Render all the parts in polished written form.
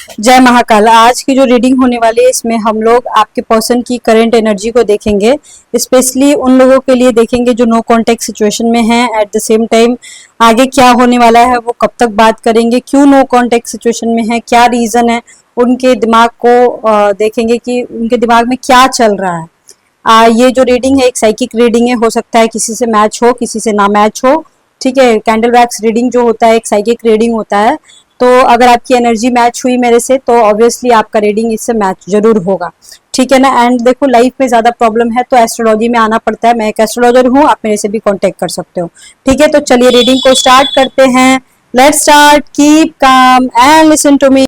जय महाकाल। आज की जो रीडिंग होने वाली है इसमें हम लोग आपके पर्सन की करंट एनर्जी को देखेंगे। स्पेशली उन लोगों के लिए देखेंगे जो नो कांटेक्ट सिचुएशन में हैं। एट द सेम टाइम आगे क्या होने वाला है, वो कब तक बात करेंगे, क्यों नो कांटेक्ट सिचुएशन में है, क्या रीजन है, उनके दिमाग को देखेंगे कि उनके दिमाग में क्या चल रहा है। ये जो रीडिंग है एक साइकिक रीडिंग है। हो सकता है किसी से मैच हो, किसी से ना मैच हो। ठीक है, कैंडल वैक्स रीडिंग जो होता है एक साइकिक रीडिंग होता है। तो अगर आपकी एनर्जी मैच हुई मेरे से तो ऑब्वियसली आपका रीडिंग इससे मैच जरूर होगा। ठीक है ना। एंड देखो, लाइफ में ज्यादा प्रॉब्लम है तो एस्ट्रोलॉजी में आना पड़ता है। मैं एक एस्ट्रोलॉजर हूँ, आप मेरे से भी कांटेक्ट कर सकते हो। ठीक है, तो चलिए रीडिंग को स्टार्ट करते हैं। Let's start. Keep calm and listen to me.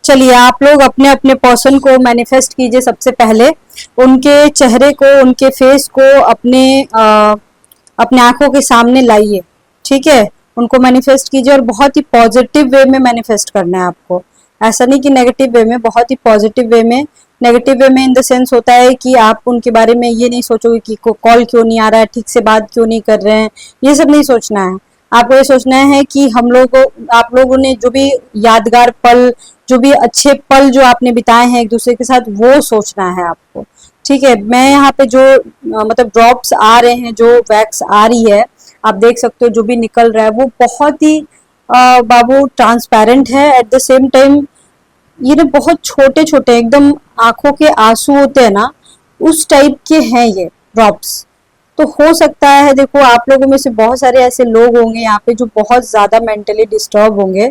चलिए, आप लोग अपने अपने पर्सन को मैनिफेस्ट कीजिए। सबसे पहले उनके चेहरे को, उनके फेस को अपने आंखों के सामने लाइए। ठीक है, उनको मैनिफेस्ट कीजिए और बहुत ही पॉजिटिव वे में मैनिफेस्ट करना है आपको। ऐसा नहीं कि नेगेटिव वे में, बहुत ही पॉजिटिव वे में। नेगेटिव वे में इन द सेंस होता है कि आप उनके बारे में ये नहीं सोचोगे कि कॉल क्यों नहीं आ रहा है, ठीक से बात क्यों नहीं कर रहे हैं, ये सब नहीं सोचना है। आपको ये सोचना है कि आप लोगों ने जो भी यादगार पल, जो भी अच्छे पल जो आपने बिताए हैं एक दूसरे के साथ, वो सोचना है आपको। ठीक है, मैं यहाँ पे जो मतलब ड्रॉप्स आ रहे हैं, जो वैक्स आ रही है, आप देख सकते हो जो भी निकल रहा है वो बहुत ही बाबू ट्रांसपेरेंट है। एट द सेम टाइम ये ना बहुत छोटे छोटे एकदम आंखों के आंसू होते हैं ना, उस टाइप के हैं ये ड्रॉप्स। तो हो सकता है, देखो आप लोगों में से बहुत सारे ऐसे लोग होंगे यहाँ पे जो बहुत ज्यादा मेंटली डिस्टर्ब होंगे।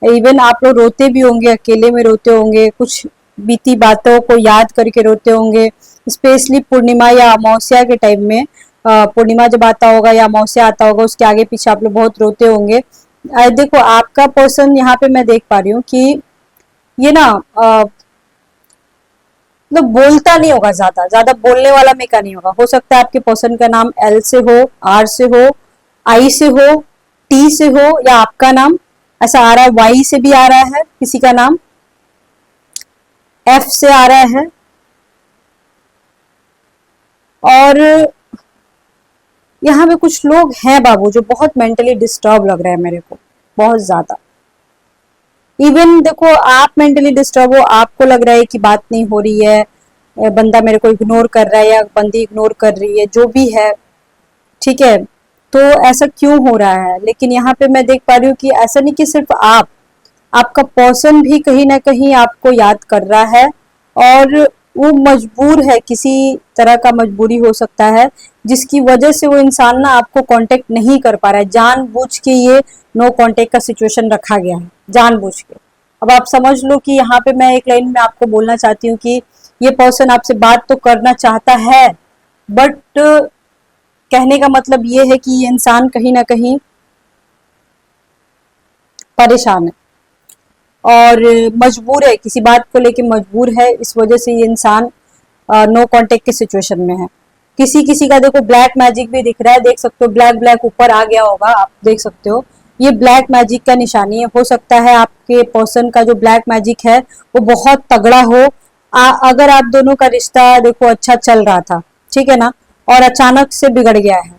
इवन आप लोग रोते भी होंगे, अकेले में रोते होंगे, कुछ बीती बातों को याद करके रोते होंगे। स्पेशली पूर्णिमा या अमावस्या के टाइम में, पूर्णिमा जब आता होगा या अमावस्या आता होगा, उसके आगे पीछे आप लोग बहुत रोते होंगे। देखो आपका पर्सन यहाँ पे मैं देख पा रही हूँ कि ये ना मतलब बोलता नहीं होगा, ज्यादा ज्यादा बोलने वाला में का नहीं होगा। हो सकता है आपके पर्सन का नाम एल से हो, आर से हो, आई से हो, टी से हो, या आपका नाम ऐसा आ रहा है, वाई से भी आ रहा है किसी का नाम, एफ से आ रहा है। और यहाँ पे कुछ लोग हैं बाबू जो बहुत मेंटली डिस्टर्ब लग रहे हैं मेरे को, बहुत ज्यादा। इवन देखो आप मेंटली डिस्टर्ब हो, आपको लग रहा है कि बात नहीं हो रही है, बंदा मेरे को इग्नोर कर रहा है या बंदी इग्नोर कर रही है, जो भी है। ठीक है, तो ऐसा क्यों हो रहा है। लेकिन यहाँ पे मैं देख पा रही हूँ कि ऐसा नहीं कि सिर्फ आपका पर्सन भी कहीं ना कहीं आपको याद कर रहा है और वो मजबूर है, किसी तरह का मजबूरी हो सकता है जिसकी वजह से वो इंसान ना आपको कांटेक्ट नहीं कर पा रहा है। जानबूझ के ये नो कांटेक्ट का सिचुएशन रखा गया है, जानबूझ के। अब आप समझ लो कि यहाँ पे मैं एक लाइन में आपको बोलना चाहती हूँ कि ये पर्सन आपसे बात तो करना चाहता है, बट कहने का मतलब ये है कि ये इंसान कहीं ना कहीं परेशान है और मजबूर है, किसी बात को लेके मजबूर है। इस वजह से ये इंसान नो कांटेक्ट के सिचुएशन में है। किसी किसी का देखो ब्लैक मैजिक भी दिख रहा है, देख सकते हो ब्लैक ब्लैक ऊपर आ गया होगा, आप देख सकते हो। ये ब्लैक मैजिक का निशानी है। हो सकता है आपके पर्सन का जो ब्लैक मैजिक है वो बहुत तगड़ा हो। अगर आप दोनों का रिश्ता देखो अच्छा चल रहा था, ठीक है ना, और अचानक से बिगड़ गया है,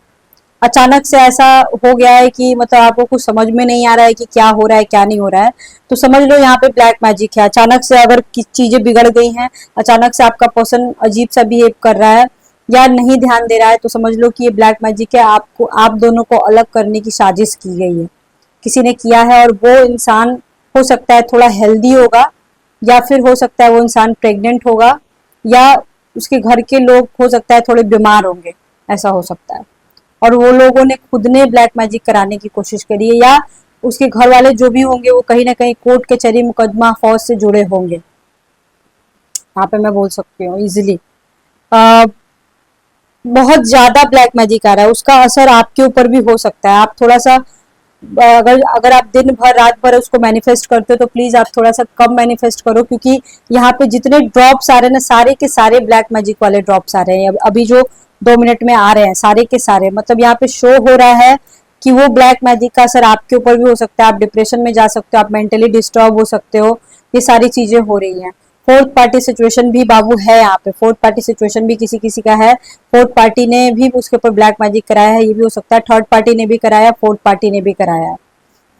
अचानक से ऐसा हो गया है कि मतलब आपको कुछ समझ में नहीं आ रहा है कि क्या हो रहा है क्या नहीं हो रहा है, तो समझ लो यहाँ पे ब्लैक मैजिक है। अचानक से अगर चीजें बिगड़ गई हैं, अचानक से आपका पर्सन अजीब सा बिहेव कर रहा है या नहीं ध्यान दे रहा है, तो समझ लो कि ये ब्लैक मैजिक है। आपको, आप दोनों को अलग करने की साजिश की गई है, किसी ने किया है। और वो इंसान हो सकता है थोड़ा हेल्दी होगा, या फिर हो सकता है वो इंसान प्रेग्नेंट होगा, या उसके घर के लोग हो सकता है थोड़े बीमार होंगे, ऐसा हो सकता है। और वो लोगों ने खुद ने ब्लैक मैजिक कराने की कोशिश करी है, या उसके घर वाले जो भी होंगे वो कहीं ना कहीं कोर्ट कचहरी मुकदमा फौज से जुड़े होंगे। यहाँ पे मैं बोल सकती हूँ इजिली। बहुत ज्यादा ब्लैक मैजिक आ रहा है, उसका असर आपके ऊपर भी हो सकता है। आप थोड़ा सा अगर अगर आप दिन भर रात भर उसको मैनिफेस्ट करते हो तो प्लीज आप थोड़ा सा कम मैनिफेस्ट करो, क्योंकि यहाँ पे जितने ड्रॉप्स आ रहे हैं ना, सारे के सारे ब्लैक मैजिक वाले ड्रॉप्स आ रहे हैं। अभी जो 2 मिनट में आ रहे हैं सारे के सारे, मतलब यहाँ पे शो हो रहा है कि वो ब्लैक मैजिक का असर आपके ऊपर भी हो सकता है। आप डिप्रेशन में जा सकते हो, आप मेंटली डिस्टर्ब हो सकते हो, ये सारी चीजें हो रही हैं। फोर्थ पार्टी सिचुएशन भी बाबू है यहाँ पे, फोर्थ पार्टी सिचुएशन भी किसी किसी का है। फोर्थ पार्टी ने भी उसके ऊपर ब्लैक मैजिक कराया है, ये भी हो सकता है। थर्ड पार्टी ने भी कराया, फोर्थ पार्टी ने भी कराया है।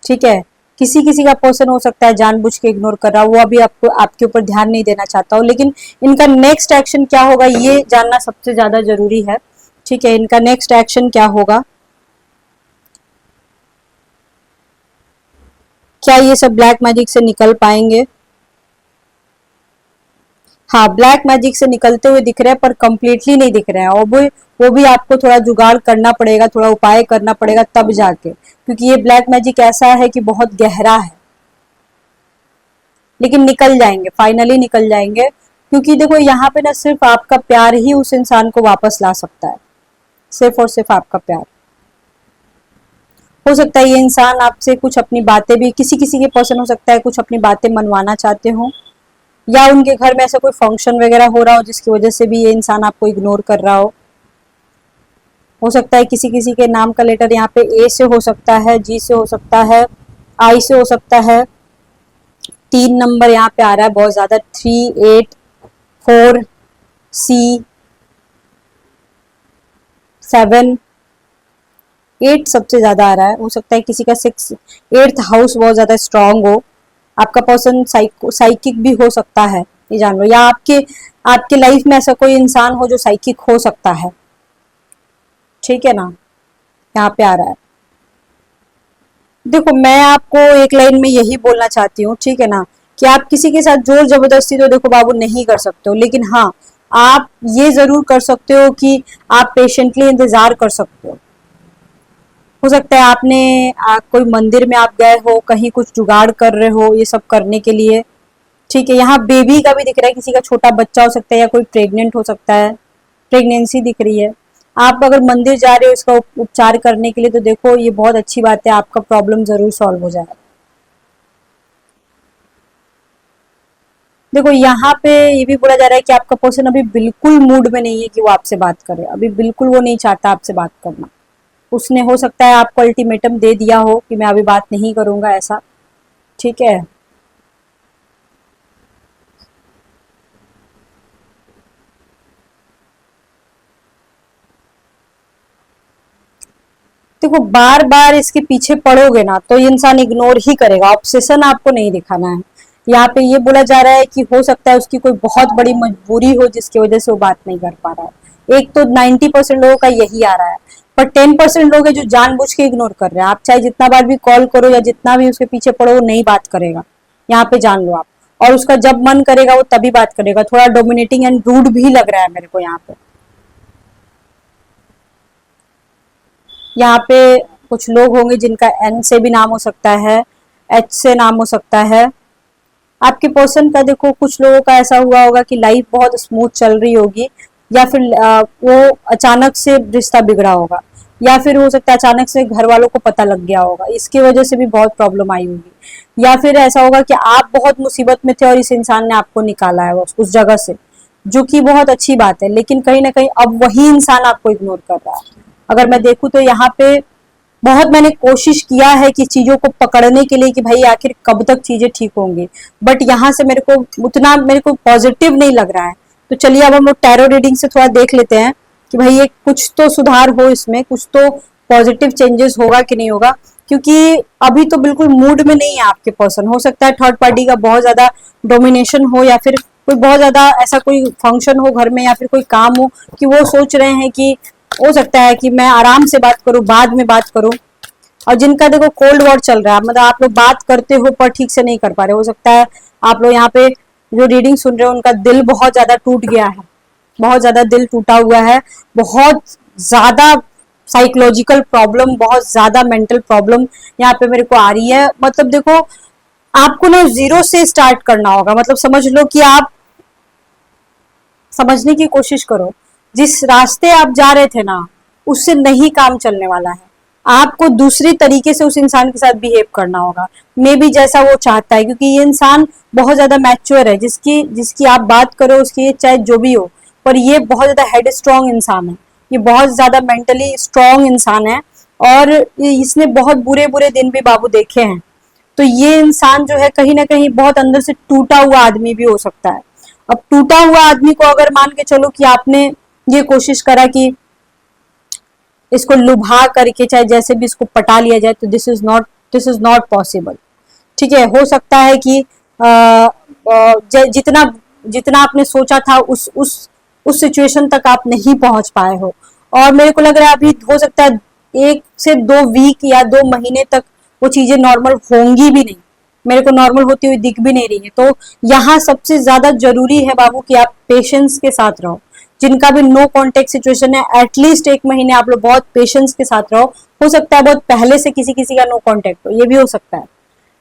ठीक है, किसी किसी का पर्सन हो सकता है जानबूझ के इग्नोर कर रहा हो, वो अभी आपको आपके ऊपर ध्यान नहीं देना चाहता हो, लेकिन इनका नेक्स्ट एक्शन क्या होगा ये जानना सबसे ज्यादा जरूरी है। ठीक है, इनका नेक्स्ट एक्शन क्या होगा, क्या ये सब ब्लैक मैजिक से निकल पाएंगे? हाँ, ब्लैक मैजिक से निकलते हुए दिख रहे हैं पर कंप्लीटली नहीं दिख रहे हैं, और वो भी आपको थोड़ा जुगाड़ करना पड़ेगा, थोड़ा उपाय करना पड़ेगा तब जाके, क्योंकि ये ब्लैक मैजिक ऐसा है कि बहुत गहरा है। लेकिन निकल जाएंगे, फाइनली निकल जाएंगे, क्योंकि देखो यहाँ पे ना सिर्फ आपका प्यार ही उस इंसान को वापस ला सकता है, सिर्फ और सिर्फ आपका प्यार। हो सकता है ये इंसान आपसे कुछ अपनी बातें भी, किसी किसी के पर्सन हो सकता है कुछ अपनी बातें मनवाना चाहते हो, या उनके घर में ऐसा कोई फंक्शन वगैरह हो रहा हो जिसकी वजह से भी ये इंसान आपको इग्नोर कर रहा हो सकता है किसी किसी के नाम का लेटर यहाँ पे ए से हो सकता है, जी से हो सकता है, आई से हो सकता है। 3 नंबर यहाँ पे आ रहा है बहुत ज्यादा, 3, 8, 4, सी, 7, 8 सबसे ज्यादा आ रहा है। हो सकता है किसी का 8th हाउस बहुत ज्यादा स्ट्रांग हो, आपका पर्सन साइकिक भी हो सकता है, ये जान लो, या आपके आपके लाइफ में ऐसा कोई इंसान हो जो साइकिक हो सकता है। ठीक है ना, यहाँ पे आ रहा है। देखो मैं आपको एक लाइन में यही बोलना चाहती हूँ, ठीक है ना, कि आप किसी के साथ जोर जबरदस्ती तो देखो बाबू नहीं कर सकते हो, लेकिन हाँ आप ये जरूर कर सकते हो कि आप पेशेंटली इंतजार कर सकते हो सकता है आपने कोई मंदिर में आप गए हो, कहीं कुछ जुगाड़ कर रहे हो ये सब करने के लिए। ठीक है, यहाँ बेबी का भी दिख रहा है, किसी का छोटा बच्चा हो सकता है या कोई प्रेग्नेंट हो सकता है, प्रेगनेंसी दिख रही है। आप अगर मंदिर जा रहे हो इसका उपचार करने के लिए तो देखो ये बहुत अच्छी बात है, आपका प्रॉब्लम जरूर सॉल्व हो जाएगा। देखो यहाँ पे ये भी बोला जा रहा है कि आपका पर्सन अभी बिल्कुल मूड में नहीं है कि वो आपसे बात करे, अभी बिल्कुल वो नहीं चाहता आपसे बात करना। उसने हो सकता है आपको अल्टीमेटम दे दिया हो कि मैं अभी बात नहीं करूंगा, ऐसा। ठीक है, देखो बार बार इसके पीछे पड़ोगे ना तो ये इंसान इग्नोर ही करेगा, ऑब्सेशन आपको नहीं दिखाना है। यहाँ पे ये बोला जा रहा है कि हो सकता है उसकी कोई बहुत बड़ी मजबूरी हो जिसकी वजह से वो बात नहीं कर पा रहा है। एक तो 90% लोगों का यही आ रहा है, पर 10% लोग हैं जो जानबूझ के इग्नोर कर रहे हैं। आप चाहे जितना बार भी कॉल करो या जितना भी उसके पीछे पड़ो वो नहीं बात करेगा, यहाँ पे जान लो आप। और उसका जब मन करेगा वो तभी बात करेगा, थोड़ा डोमिनेटिंग एंड रूड भी लग रहा है मेरे को यहाँ पे। यहाँ पे कुछ लोग होंगे जिनका एन से भी नाम हो सकता है, एच से नाम हो सकता है। आपके पर्सन का देखो कुछ लोगों का ऐसा हुआ होगा कि लाइफ बहुत स्मूथ चल रही होगी, या फिर वो अचानक से रिश्ता बिगड़ा होगा, या फिर हो सकता है अचानक से घर वालों को पता लग गया होगा, इसकी वजह से भी बहुत प्रॉब्लम आई होगी। या फिर ऐसा होगा कि आप बहुत मुसीबत में थे और इस इंसान ने आपको निकाला है उस जगह से, जो कि बहुत अच्छी बात है, लेकिन कहीं ना कहीं अब वही इंसान आपको इग्नोर कर रहा है। अगर मैं देखूं तो यहाँ पे बहुत मैंने कोशिश किया है कि चीजों को पकड़ने के लिए कि भाई आखिर कब तक चीजें ठीक होंगी, बट यहाँ से मेरे को उतना मेरे को पॉजिटिव नहीं लग रहा है। तो चलिए अब हम लोग टैरो रीडिंग से थोड़ा देख लेते हैं कि भाई ये कुछ तो सुधार हो, इसमें कुछ तो पॉजिटिव चेंजेस होगा कि नहीं होगा, क्योंकि अभी तो बिल्कुल मूड में नहीं है आपके पर्सन। हो सकता है थर्ड पार्टी का बहुत ज्यादा डोमिनेशन हो, या फिर कोई बहुत ज्यादा ऐसा कोई फंक्शन हो घर में, या फिर कोई काम हो कि वो सोच रहे हैं कि हो सकता है कि मैं आराम से बात करूं, बाद में बात करूं। और जिनका देखो कोल्ड वॉर चल रहा है, मतलब आप लोग बात करते हो पर ठीक से नहीं कर पा रहे, हो सकता है आप लोग यहाँ पे जो रीडिंग सुन रहे हो उनका दिल बहुत ज्यादा टूट गया है, बहुत ज्यादा दिल टूटा हुआ है, बहुत ज्यादा साइकोलॉजिकल प्रॉब्लम, बहुत ज्यादा मेंटल प्रॉब्लम यहाँ पे मेरे को आ रही है। मतलब देखो आपको ना जीरो से स्टार्ट करना होगा, मतलब समझ लो कि आप समझने की कोशिश करो, जिस रास्ते आप जा रहे थे ना उससे नहीं काम चलने वाला है, आपको दूसरी तरीके से उस इंसान के साथ बिहेव करना होगा, मे बी जैसा वो चाहता है, क्योंकि ये इंसान बहुत ज्यादा मैच्योर है, जिसकी जिसकी आप बात करो उसकी चाहे जो भी हो, पर ये बहुत ज्यादा हेड स्ट्रॉन्ग इंसान है, ये बहुत ज्यादा मेंटली स्ट्रॉन्ग इंसान है, और इसने बहुत बुरे बुरे दिन भी बाबू देखे हैं। तो ये इंसान जो है कहीं ना कहीं बहुत अंदर से टूटा हुआ आदमी भी हो सकता है। अब टूटा हुआ आदमी को अगर मान के चलो कि आपने ये कोशिश करा कि इसको लुभा करके चाहे जैसे भी इसको पटा लिया जाए, तो दिस इज नॉट पॉसिबल। ठीक है, हो सकता है कि जितना जितना आपने सोचा था उस सिचुएशन तक आप नहीं पहुंच पाए हो, और मेरे को लग रहा है अभी हो सकता है 1 से 2 वीक या 2 महीने तक वो चीजें नॉर्मल होंगी भी नहीं, मेरे को नॉर्मल होती हुई दिख भी नहीं रही है। तो यहाँ सबसे ज्यादा जरूरी है बाबू कि आप पेशेंस के साथ रहो। जिनका भी नो कांटेक्ट सिचुएशन है, एटलीस्ट 1 महीने आप लोग बहुत पेशेंस के साथ रहो। हो सकता है बहुत पहले से किसी किसी का नो कांटेक्ट हो, ये भी हो सकता है,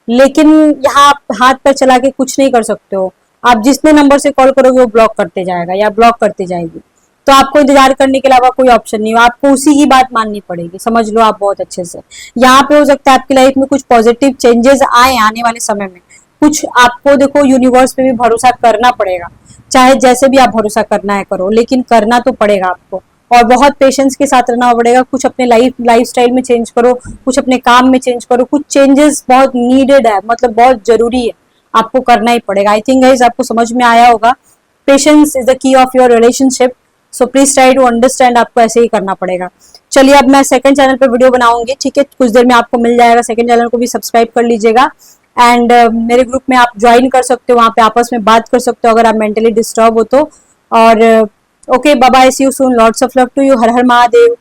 लेकिन यहाँ आप हाथ पर चला के कुछ नहीं कर सकते हो। आप जितने नंबर से कॉल करोगे वो ब्लॉक करते जाएगा या ब्लॉक करती जाएगी, तो आपको इंतजार करने के अलावा कोई ऑप्शन नहीं हो, आपको उसी की बात माननी पड़ेगी, समझ लो आप बहुत अच्छे से। यहाँ पे हो सकता है आपकी लाइफ में कुछ पॉजिटिव चेंजेस आए आने वाले समय में। कुछ आपको देखो यूनिवर्स पे भी भरोसा करना पड़ेगा, चाहे जैसे भी आप भरोसा करना है करो, लेकिन करना तो पड़ेगा आपको, और बहुत पेशेंस के साथ रहना पड़ेगा। कुछ अपने लाइफ स्टाइल में चेंज करो, कुछ अपने काम में चेंज करो, कुछ चेंजेस बहुत नीडेड है, मतलब बहुत जरूरी है, आपको करना ही पड़ेगा। आई थिंक गाइस आपको समझ में आया होगा। Patience is the key of your relationship, so please try to understand, आपको ऐसे ही करना पड़ेगा। चलिए अब मैं सेकंड चैनल पर वीडियो बनाऊंगी, ठीक है, कुछ देर में आपको मिल जाएगा, सेकंड चैनल को भी सब्सक्राइब कर लीजिएगा। एंड मेरे ग्रुप में आप ज्वाइन कर सकते हो, वहां पे आपस में बात कर सकते हो अगर आप मेंटली डिस्टर्ब हो तो। और okay, bye bye, see you soon, lots of love to you, Har Har Mahadev.